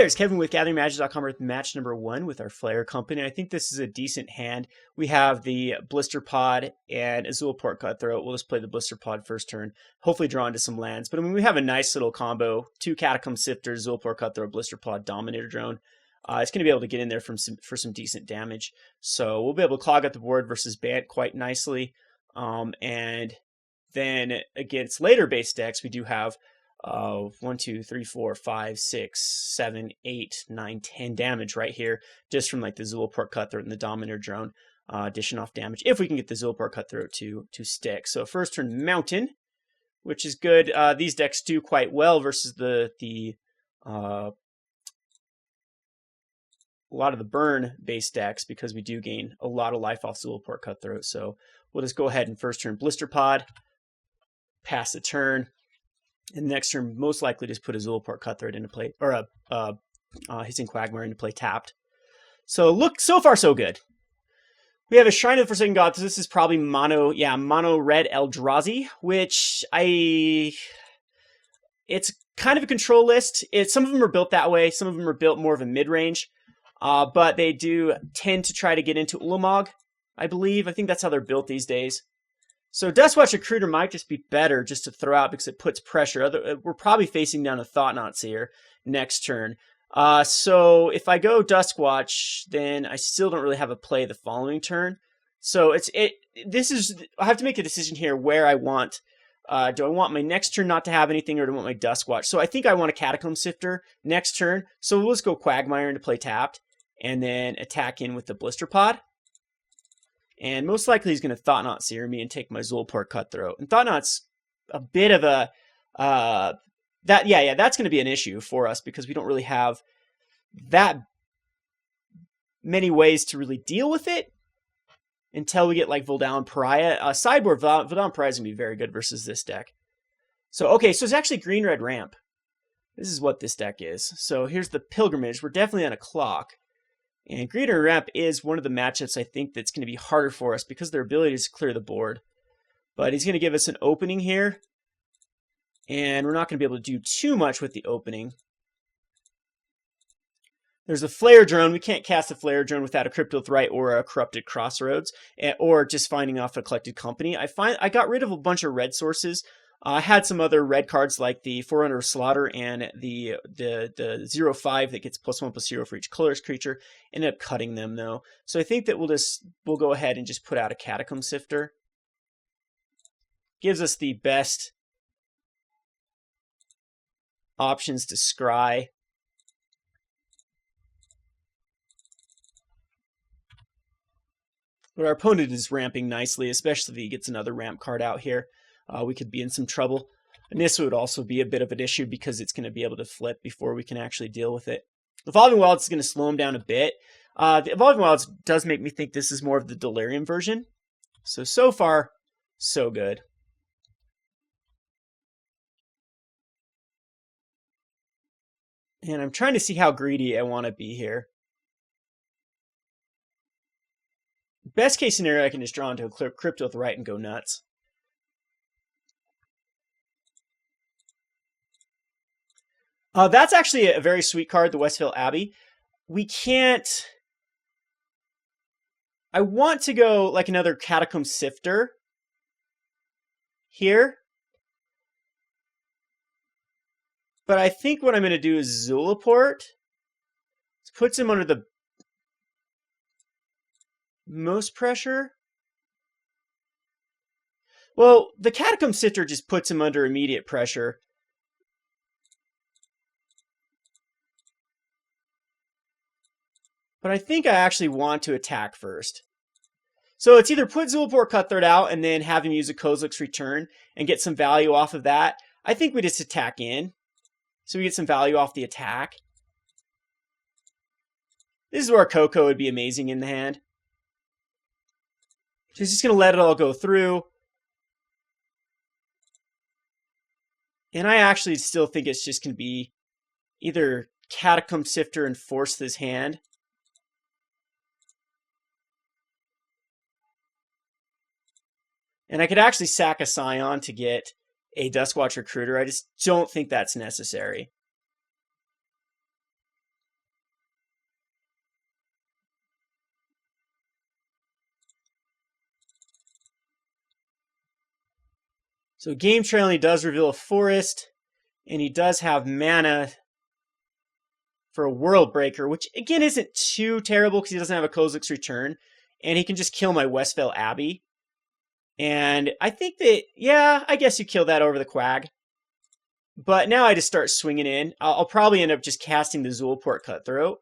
there, it's Kevin with GatheringMagic.com with match number 1 with our Flayer company. I think this is a decent hand. We have the Blisterpod and a Zulaport Cutthroat. We'll just play the Blisterpod first turn, hopefully draw into some lands. But I mean, we have a nice little combo: 2 Catacomb Sifter, Zulaport Cutthroat, Blisterpod, Dominator Drone. It's going to be able to get in there for some decent damage. So we'll be able to clog up the board versus Bant quite nicely. And then against later base decks, we do have 1, 2, 3, 4, 5, 6, 7, 8, 9, 10 damage right here, just from like the Zulaport Cutthroat and the Dominator Drone, dishing off damage if we can get the Zulaport Cutthroat to stick. So first turn Mountain, which is good. These decks do quite well versus a lot of the burn base decks, because we do gain a lot of life off Zulaport Cutthroat. So we'll just go ahead and first turn Blisterpod, pass the turn. And the next turn, most likely just put a Zulaport Cutthroat into play, or a Hissing Quagmire into play tapped. So look, so far so good. We have a Shrine of the Forsaken Gods. This is probably mono red Eldrazi, which it's kind of a control list. Some of them are built that way. Some of them are built more of a mid-range. But they do tend to try to get into Ulamog, I believe. I think that's how they're built these days. So Duskwatch Recruiter might just be better just to throw out because it puts pressure. We're probably facing down a Thought-Knots here next turn. So if I go Duskwatch, then I still don't really have a play the following turn. So I have to make a decision here where I want. Do I want my next turn not to have anything, or do I want my Duskwatch? So I think I want a Catacomb Sifter next turn. So we'll just go Quagmire into play tapped, and then attack in with the Blisterpod. And most likely he's going to Thought-Knot Seer me and take my Zulaport Cutthroat. And Thought-Knot's a bit of a... that's going to be an issue for us, because we don't really have that many ways to really deal with it until we get like Voldaren Pariah. Sideboard, Voldaren Pariah is going to be very good versus this deck. So, okay, so it's actually green-red ramp. This is what this deck is. So here's the Pilgrimage. We're definitely on a clock. And Green-Red Ramp is one of the matchups I think that's going to be harder for us because their ability is to clear the board. But he's going to give us an opening here. And we're not going to be able to do too much with the opening. There's a Flayer Drone. We can't cast a Flayer Drone without a Cryptolith Rite or a Corrupted Crossroads, or just finding off a Collected Company. I got rid of a bunch of red sources. I had some other red cards like the Forerunner of Slaughter and the 0/5 that gets +1/+0 for each colorless creature. Ended up cutting them though. So I think that we'll go ahead and just put out a Catacomb Sifter. Gives us the best options to scry. But our opponent is ramping nicely, especially if he gets another ramp card out here. We could be in some trouble. And this would also be a bit of an issue because it's going to be able to flip before we can actually deal with it. Evolving Wilds is going to slow him down a bit. The Evolving Wilds does make me think this is more of the Delirium version. So far, so good. And I'm trying to see how greedy I want to be here. Best case scenario, I can just draw into a Cryptolith Rite and go nuts. That's actually a very sweet card, the Westvale Abbey. We can't... I want to go like another Catacomb Sifter here. But I think what I'm going to do is Zulaport. This puts him under the most pressure. Well, the Catacomb Sifter just puts him under immediate pressure. But I think I actually want to attack first. So it's either put Zulaport Cutthroat out and then have him use a Kozilek's Return and get some value off of that. I think we just attack in. So we get some value off the attack. This is where Coco would be amazing in the hand. She's just going to let it all go through. And I actually still think it's just going to be either Catacomb Sifter and force this hand. And I could actually sack a Scion to get a Duskwatch Recruiter. I just don't think that's necessary. So game trailing does reveal a forest, and he does have mana for a World Breaker, which again isn't too terrible because he doesn't have a Kozilek's Return, and he can just kill my Westvale Abbey. And I think that, yeah, I guess you kill that over the Quag. But now I just start swinging in. I'll probably end up just casting the Zulaport Cutthroat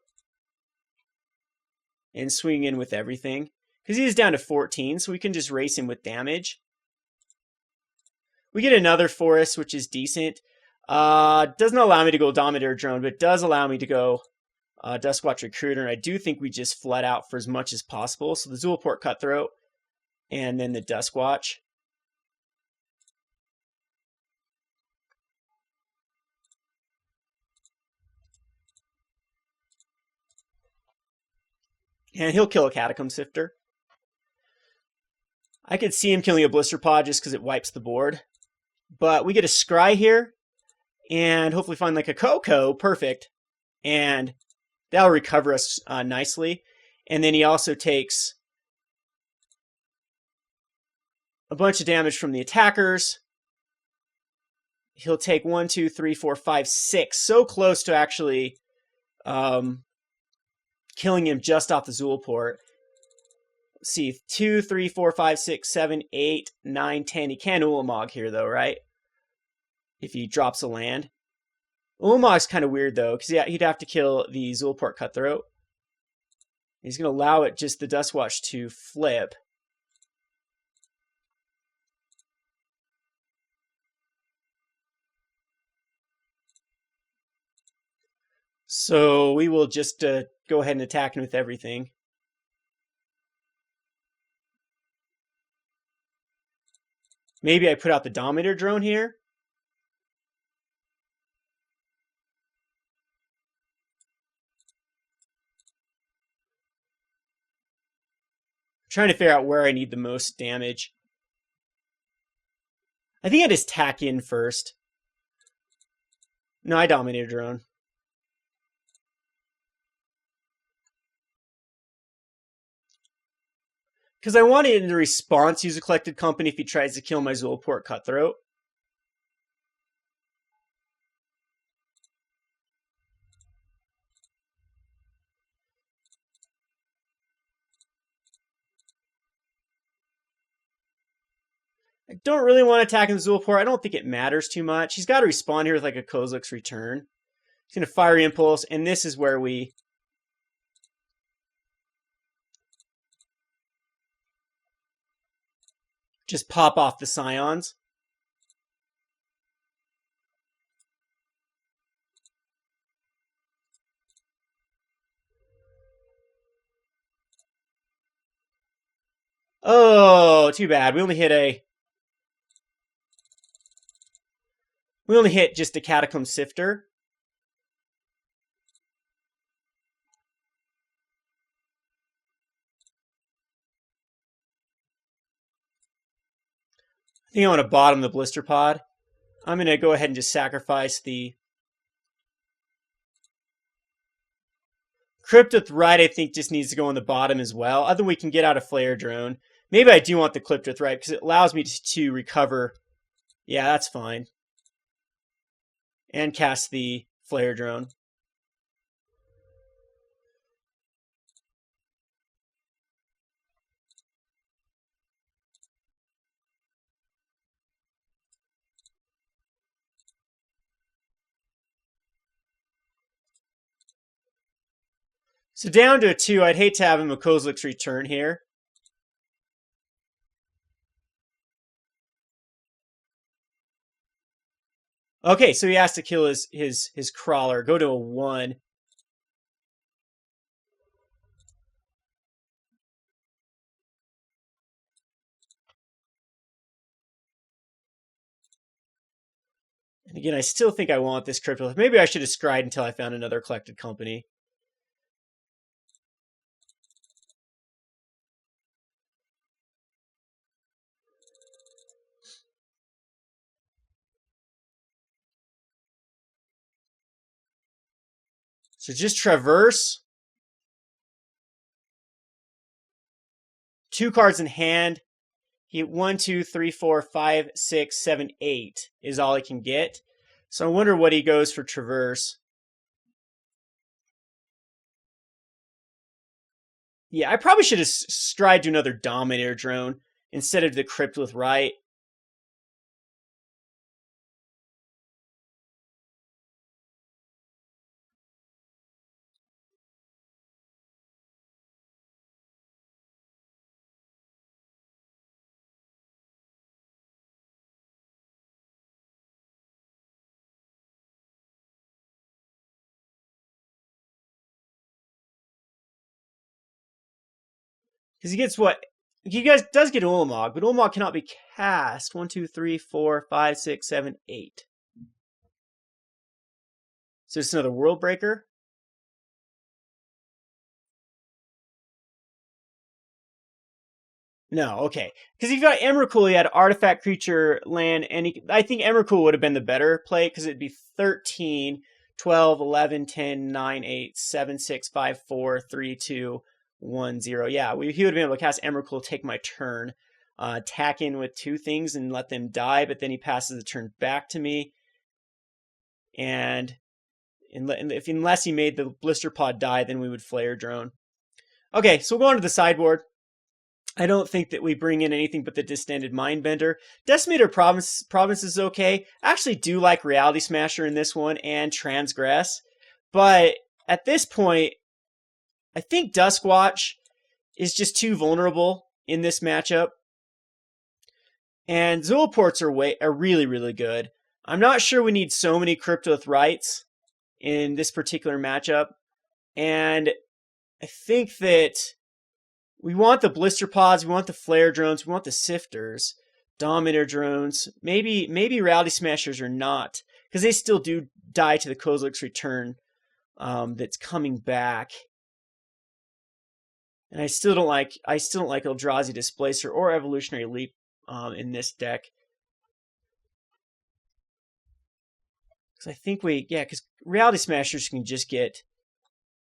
and swinging in with everything. Because he is down to 14, so we can just race him with damage. We get another forest, which is decent. Doesn't allow me to go Dominator Drone, but it does allow me to go Duskwatch Recruiter. And I do think we just flood out for as much as possible. So the Zulaport Cutthroat and then the Duskwatch. And he'll kill a Catacomb Sifter. I could see him killing a Blisterpod just because it wipes the board. But we get a Scry here. And hopefully find like a Coco. Perfect. And that'll recover us nicely. And then he also takes a bunch of damage from the attackers. He'll take 1, 2, 3, 4, 5, 6. So close to actually killing him just off the Zulaport. Let's see, 2, 3, 4, 5, 6, 7, 8, 9, 10. He can Ulamog here though, right? If he drops a land. Ulamog's kind of weird though, because yeah, he'd have to kill the Zulaport Cutthroat. He's going to allow it just the Duskwatch to flip. So we will just go ahead and attack him with everything. Maybe I put out the Dominator Drone here. I'm trying to figure out where I need the most damage. I think I just tack in first. No, I Dominator Drone. Because I want it in the response use a Collected Company if he tries to kill my Zulaport Cutthroat. I don't really want to attack in Zulaport. I don't think it matters too much. He's got to respond here with like a Kozilek's Return. He's going to Fire Impulse, and this is where we just pop off the Scions. Oh, too bad. We only hit just a Catacomb Sifter. I think I want to bottom the Blisterpod. I'm going to go ahead and just sacrifice the Cryptolith Rite. I think just needs to go on the bottom as well. Other than we can get out a Flayer Drone. Maybe I do want the Cryptolith Rite because it allows me to recover. Yeah, that's fine. And cast the Flayer Drone. So down to a 2, I'd hate to have him a Kozilek's Return here. Okay, so he has to kill his Crawler. Go to a 1. And again, I still think I want this Cryptolith. Maybe I should have scried until I found another Collected Company. So just traverse. 2 cards in hand. He 1, 2, 3, 4, 5, 6, 7, 8 is all he can get. So I wonder what he goes for Traverse. Yeah, I probably should have stride to another Dominator Drone instead of the Cryptolith Rite. Because he gets what? He does get Ulamog, but Ulamog cannot be cast. 1, 2, 3, 4, 5, 6, 7, 8. So it's another World Breaker. No, okay. Because if you got Emrakul, he had Artifact, Creature, Land, and I think Emrakul would have been the better play because it'd be 13, 12, 11, 10, 9, 8, 7, 6, 5, 4, 3, 2, 1, 0. Yeah, he would have been able to cast Emrakul, take my turn, attack in with 2 things and let them die, but then he passes the turn back to me. And unless he made the Blisterpod die, then we would Flayer Drone. Okay, so we'll go on to the sideboard. I don't think that we bring in anything but the Distended Mindbender. Decimator Province is okay. I actually do like Reality Smasher in this one and Transgress. But at this point, I think Duskwatch is just too vulnerable in this matchup. And Zulaports are really, really good. I'm not sure we need so many Cryptolith Rites in this particular matchup. And I think that we want the Blisterpods, we want the Flayer Drones, we want the Sifters, Dominator Drones, maybe Reality Smashers or not, because they still do die to the Kozilek's Return that's coming back. And I still don't like Eldrazi Displacer or Evolutionary Leap in this deck. Because I think because Reality Smashers can just get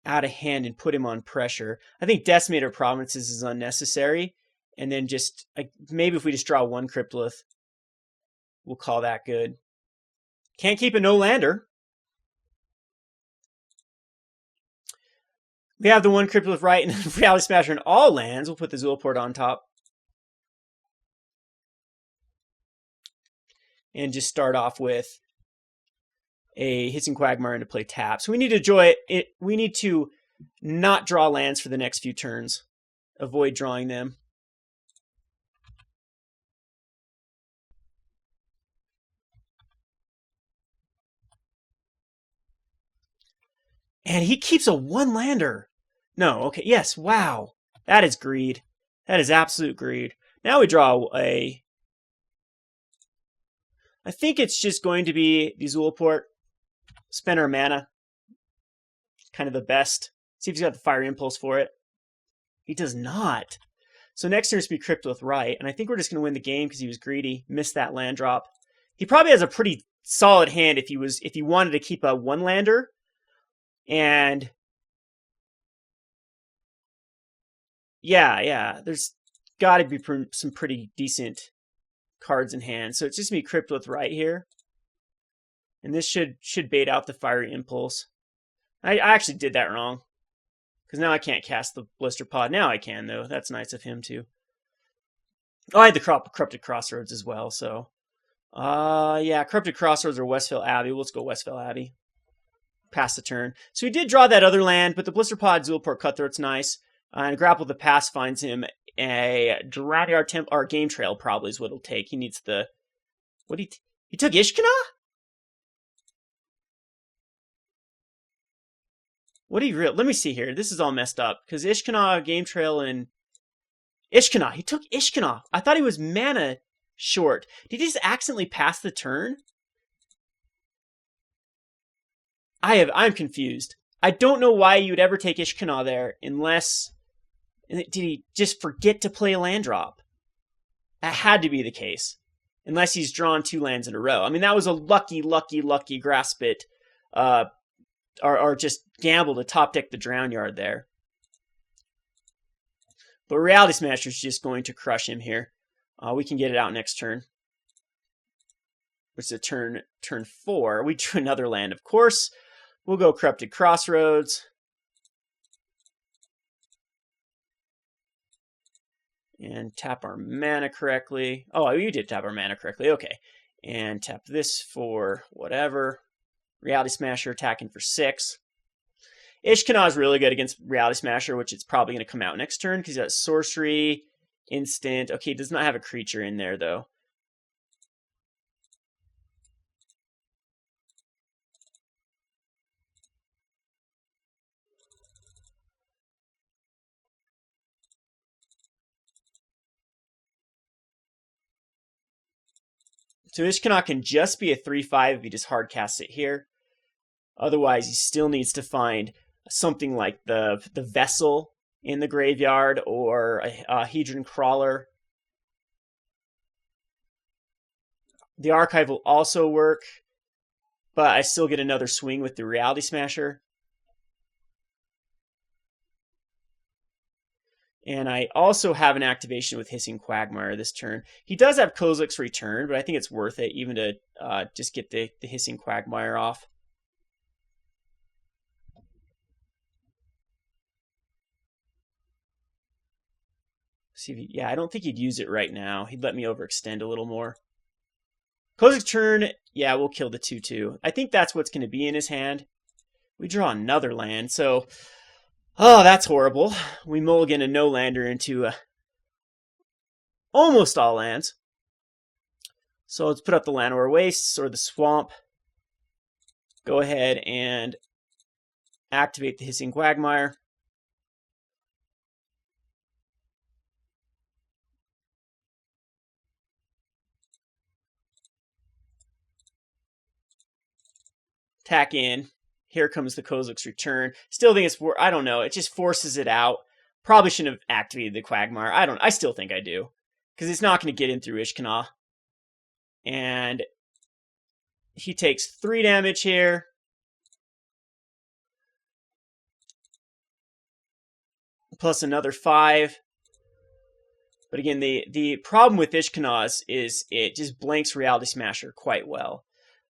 out of hand and put him on pressure. I think Decimator Provinces is unnecessary. And then just, maybe if we just draw 1 Cryptolith, we'll call that good. Can't keep a no-lander. We have the 1 Cryptolith Rite and Reality Smasher in all lands. We'll put the Zulaport on top. And just start off with a Hissing Quagmire into play tap. So we need to enjoy it. We need to not draw lands for the next few turns. Avoid drawing them. And he keeps a 1-lander. No, okay, yes, wow. That is greed. That is absolute greed. Now we draw I think it's just going to be the Zulaport. Spend our mana. Kind of the best. See if he's got the Fire Impulse for it. He does not. So next turn is going to be Cryptolith Rite, and I think we're just going to win the game because he was greedy. Missed that land drop. He probably has a pretty solid hand if he wanted to keep a 1-lander. And yeah, there's got to be some pretty decent cards in hand. So it's just going to be Cryptolith Rite here. And this should bait out the Fiery Impulse. I actually did that wrong. Because now I can't cast the Blisterpod. Now I can, though. That's nice of him, too. Oh, I had the Corrupted Crossroads as well, so. Yeah, Corrupted Crossroads or Westvale Abbey. Let's go Westvale Abbey. Pass the turn. So he did draw that other land, but the Blisterpod Zulaport Cutthroat's nice. And Grapple the Pass finds him a Draniar or Game Trail, probably is what it'll take. He needs the... he took Ishkana? Let me see here. This is all messed up. Because Ishkana, Game Trail, and... Ishkana. He took Ishkana. I thought he was mana short. Did he just accidentally pass the turn? I'm confused. I don't know why you'd ever take Ishkana there unless... Did he just forget to play a land drop? That had to be the case. Unless he's drawn 2 lands in a row. I mean, that was a lucky grasp it. Or just gamble to top deck the Drown Yard there. But Reality Smasher's just going to crush him here. We can get it out next turn, which is a turn 4. We drew another land, of course. We'll go Corrupted Crossroads. And tap our mana correctly. Oh, we did tap our mana correctly. Okay. And tap this for whatever. Reality Smasher attacking for 6. Ishkanah is really good against Reality Smasher, which it's probably going to come out next turn because he's got sorcery, instant. Okay, he does not have a creature in there, though. So Ishkanah can just be a 3/5 if he just hard casts it here. Otherwise, he still needs to find something like the Vessel in the graveyard or a Hedron Crawler. The Archive will also work, but I still get another swing with the Reality Smasher. And I also have an activation with Hissing Quagmire this turn. He does have Kozilek's Return, but I think it's worth it even to just get the Hissing Quagmire off. See if he, I don't think he'd use it right now. He'd let me overextend a little more. Kozilek's turn, yeah, we'll kill the 2/2. I think that's what's going to be in his hand. We draw another land, so... Oh, that's horrible. We mulligan a no-lander into almost all lands. So let's put up the Llanowar Wastes or the Swamp. Go ahead and activate the Hissing Quagmire. Tack in. Here comes the Kozilek's Return. Still think it's, I don't know, it just forces it out. Probably shouldn't have activated the Quagmire. I still think I do. Because it's not going to get in through Ishkanah. And he takes 3 damage here. Plus another 5. But again, the problem with Ishkanah is it just blanks Reality Smasher quite well.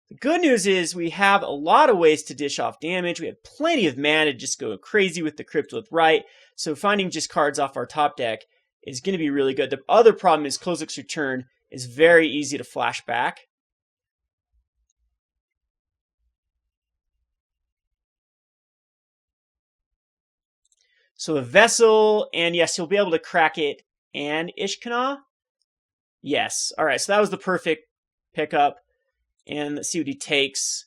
The good news is we have a lot of ways to dish off damage. We have plenty of mana to just go crazy with the Cryptolith Rite. So finding just cards off our top deck is going to be really good. The other problem is Kozilek's Return is very easy to flash back. So a Vessel, and yes, you'll be able to crack it and Ishkanah. Yes. All right, so that was the perfect pickup. And let's see what he takes.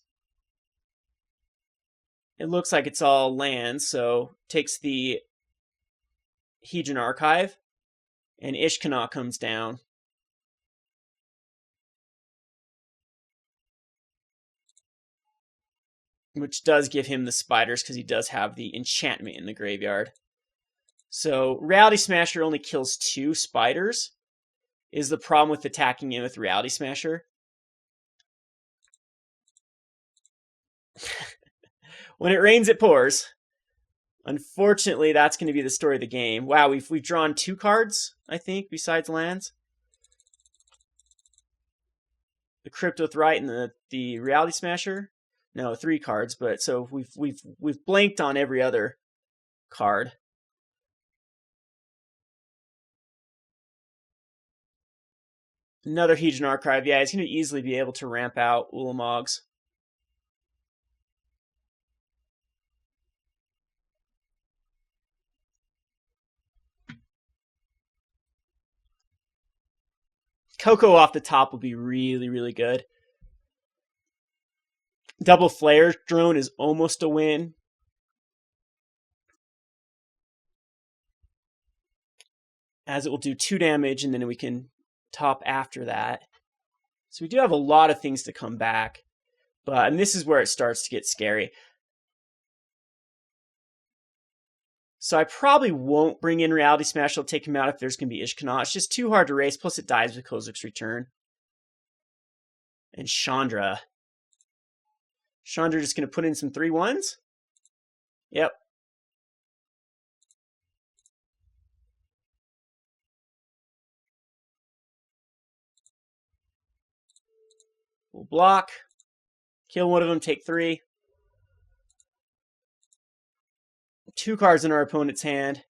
It looks like it's all land, so takes the Hedron Archive, and Ishkanah comes down. Which does give him the spiders, because he does have the enchantment in the graveyard. So Reality Smasher only kills 2 spiders, is the problem with attacking in with Reality Smasher. When it rains, it pours. Unfortunately, that's going to be the story of the game. Wow, we've drawn 2 cards, I think, besides lands. The Cryptolith Rite and the Reality Smasher. No, 3 cards, but so we've blanked on every other card. Another Hedron Archive. Yeah, he's going to easily be able to ramp out Ulamogs. Coco off the top will be really, really good. Double Flayer Drone is almost a win. As it will do 2 damage, and then we can top after that. So we do have a lot of things to come back. And this is where it starts to get scary. So I probably won't bring in Reality Smash. I'll take him out if there's going to be Ishkanah. It's just too hard to race, plus it dies with Kozilek's Return. And Chandra. Chandra just going to put in some 3/1s? Yep. We'll block. Kill one of them, take 3. 2 cards in our opponent's hand.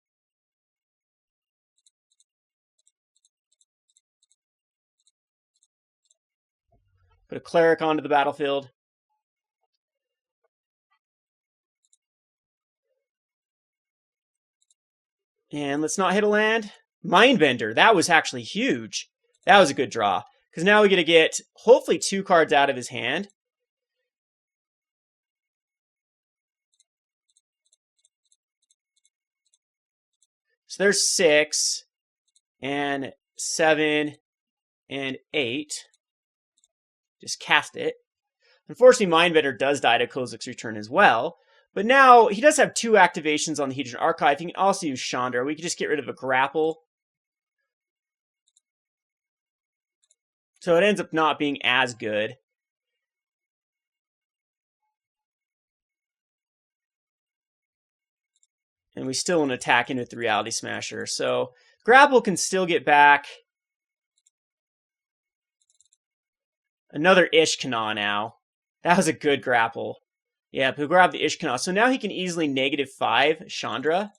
Put a cleric onto the battlefield. And let's not hit a land. Mindbender, that was actually huge. That was a good draw. Because now we get to get, hopefully, 2 cards out of his hand. So there's 6, and 7, and 8. Just cast it. Unfortunately, Mindbender does die to Kozilek's return as well. But now, he does have 2 activations on the Hedron Archive. He can also use Chandra. We can just get rid of a grapple. So it ends up not being as good. And we still want to attack into the Reality Smasher. So grapple can still get back. Another Ishkanah now. That was a good grapple. Yeah, he'll grab the Ishkanah. So now he can easily -5 Chandra.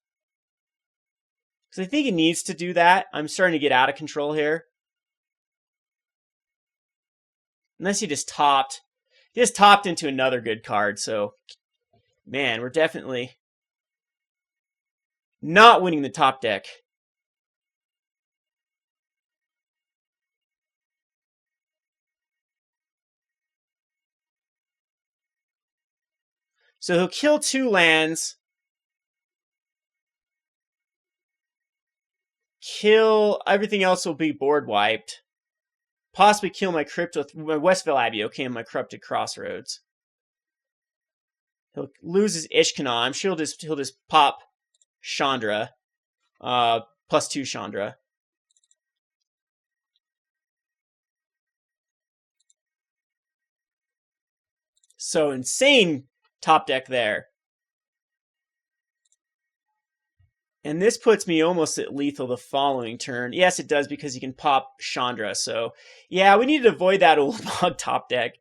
Because I think he needs to do that. I'm starting to get out of control here. Unless he just topped. He just topped into another good card. So, man, we're definitely not winning the top deck. So he'll kill 2 lands. Kill everything else will be board wiped. Possibly kill my Westvale Abbey, okay, and my Corrupted Crossroads. He'll lose his Ishkanah. I'm sure he'll just pop Chandra. +2 Chandra. So insane top deck there. And this puts me almost at lethal the following turn. Yes, it does, because you can pop Chandra. So, yeah, we need to avoid that Ulamog top deck.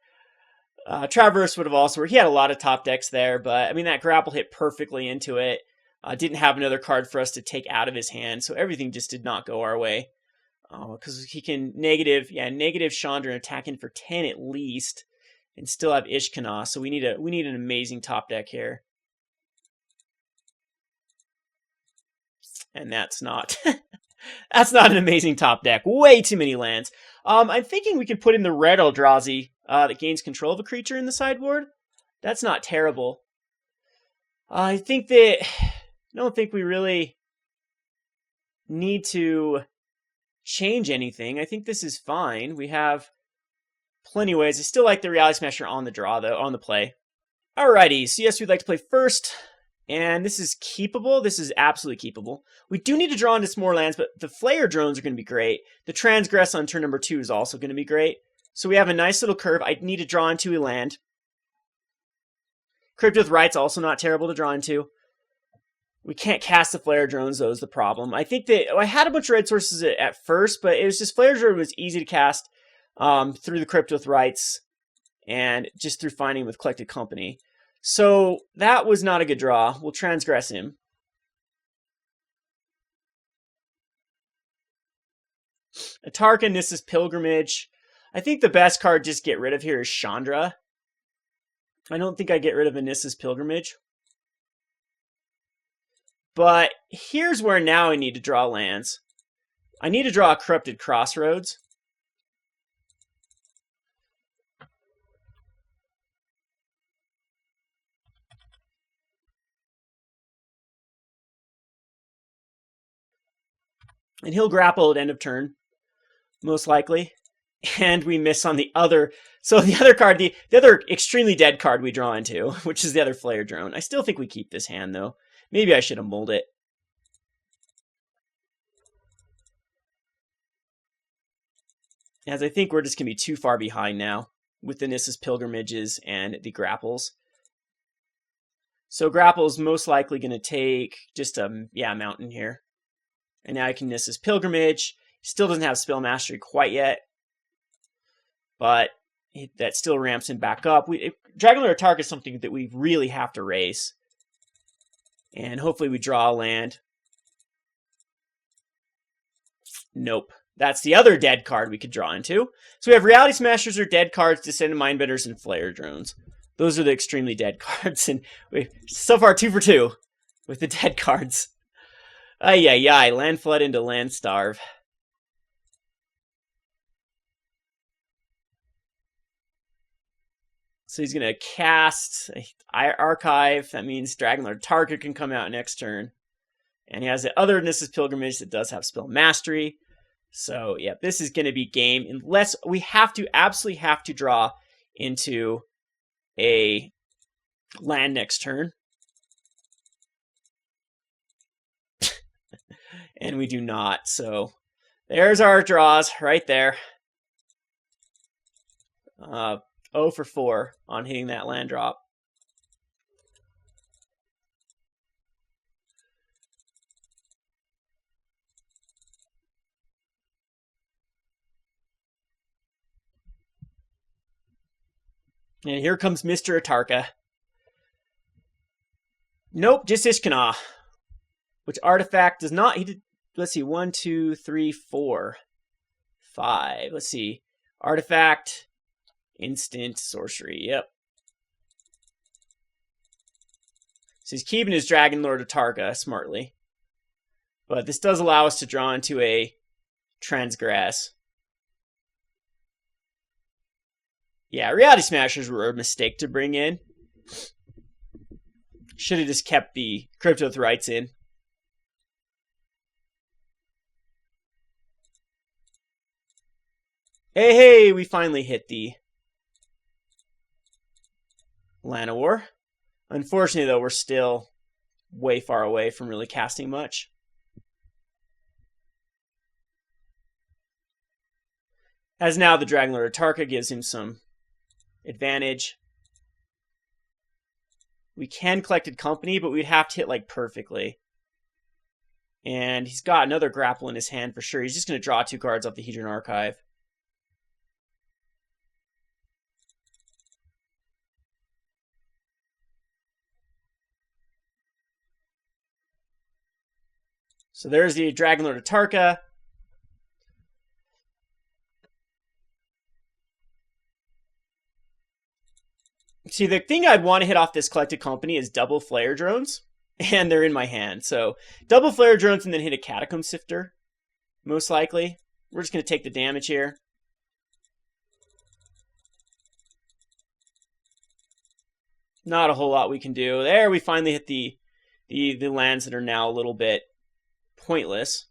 Traverse would have also worked. He had a lot of top decks there, but, I mean, that grapple hit perfectly into it. Didn't have another card for us to take out of his hand, so everything just did not go our way. Because he can negative Chandra and attack in for 10 at least, and still have Ishkanah. So we need an amazing top deck here. And that's not that's not an amazing top deck. Way too many lands. I'm thinking we can put in the red Eldrazi that gains control of a creature in the sideboard. That's not terrible. I don't think we really need to change anything. I think this is fine. We have plenty of ways. I still like the Reality Smasher on the draw, though, on the play. Alrighty, so yes, we'd like to play first. And this is keepable. This is absolutely keepable. We do need to draw into some more lands, but the Flayer Drones are going to be great. The Transgress on turn number 2 is also going to be great. So we have a nice little curve. I need to draw into a land. Cryptolith Rite's also not terrible to draw into. We can't cast the Flayer Drones, though, is the problem. I think that I had a bunch of red sources at first, but it was just Flayer Drone was easy to cast through the Cryptolith Rites and just through finding with Collected Company. So that was not a good draw. We'll transgress him. Atarka, Nissa's Pilgrimage. I think the best card just get rid of here is Chandra. I don't think I get rid of Nissa's Pilgrimage. But here's where now I need to draw lands. I need to draw a Corrupted Crossroads. And he'll grapple at end of turn, most likely. And we miss on the other. So the other card, the other extremely dead card we draw into, which is the other Flayer Drone. I still think we keep this hand, though. Maybe I should have mulled it. As I think we're just going to be too far behind now with the Nissa's Pilgrimages and the grapples. So grapple is most likely going to take just a mountain here. And now I can Nissa's Pilgrimage. Still doesn't have Spell Mastery quite yet. But that still ramps him back up. Dragonlord Tark is something that we really have to race. And hopefully we draw a land. Nope. That's the other dead card we could draw into. So we have Reality Smashers or dead cards, Distended Mindbenders, and Flayer Drones. Those are the extremely dead cards. And so far 2 for 2 with the dead cards. Ay, land flood into land starve. So he's going to cast Archive. That means Dragonlord Target can come out next turn. And he has the other Nissa's Pilgrimage that does have Spell Mastery. So, yeah, this is going to be game. Unless we absolutely have to draw into a land next turn. And we do not. So, there's our draws right there. 0 for 4 on hitting that land drop. And here comes Mr. Atarka. Nope, just Ishkana. Which artifact does not... Let's see, 1, 2, 3, 4, 5. Let's see. Artifact, instant, sorcery. Yep. So he's keeping his Dragonlord Atarka smartly. But this does allow us to draw into a Transgress. Yeah, Reality Smashers were a mistake to bring in. Should have just kept the Cryptolith Rites in. Hey, we finally hit the Llanowar. Unfortunately, though, we're still way far away from really casting much. As now the Dragonlord Atarka gives him some advantage. We can Collected Company, but we'd have to hit like perfectly. And he's got another grapple in his hand for sure. He's just going to draw 2 cards off the Hedron Archive. So there's the Dragonlord Atarka. See, the thing I'd want to hit off this Collected Company is double Flayer Drones, and they're in my hand. So double Flayer Drones and then hit a Catacomb Sifter, most likely. We're just going to take the damage here. Not a whole lot we can do. There, we finally hit the lands that are now a little bit pointless.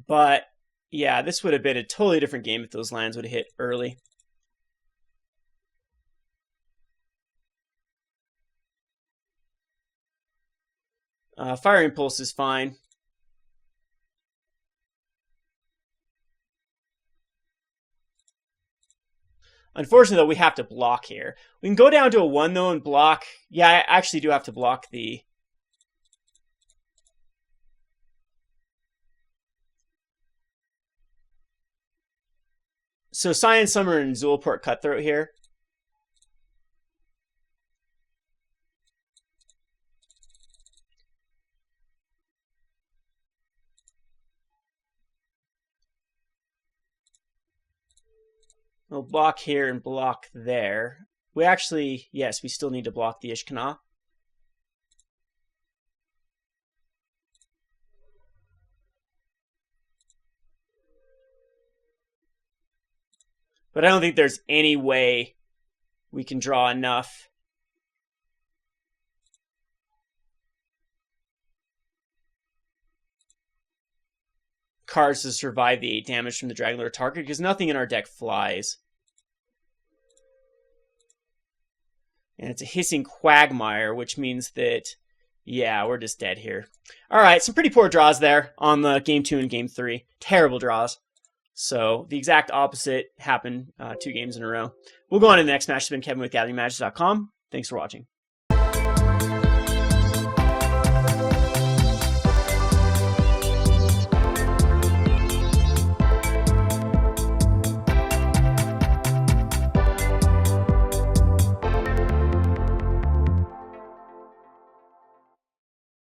But yeah, this would have been a totally different game if those lands would have hit early. Fire Impulse is fine. Unfortunately, though, we have to block here. We can go down to a 1, though, and block. Yeah, I actually do have to block the... So Scion Summoner and Zulaport Cutthroat here. We'll block here and block there. We actually, yes, we still need to block the Ishkana. But I don't think there's any way we can draw enough. Cards to survive the 8 damage from the Dragonlord Target, because nothing in our deck flies. And it's a Hissing Quagmire, which means that, yeah, we're just dead here. All right, some pretty poor draws there on the Game 2 and Game 3. Terrible draws. So the exact opposite happened 2 games in a row. We'll go on to the next match. It's been Kevin with GatheringMagic.com. Thanks for watching.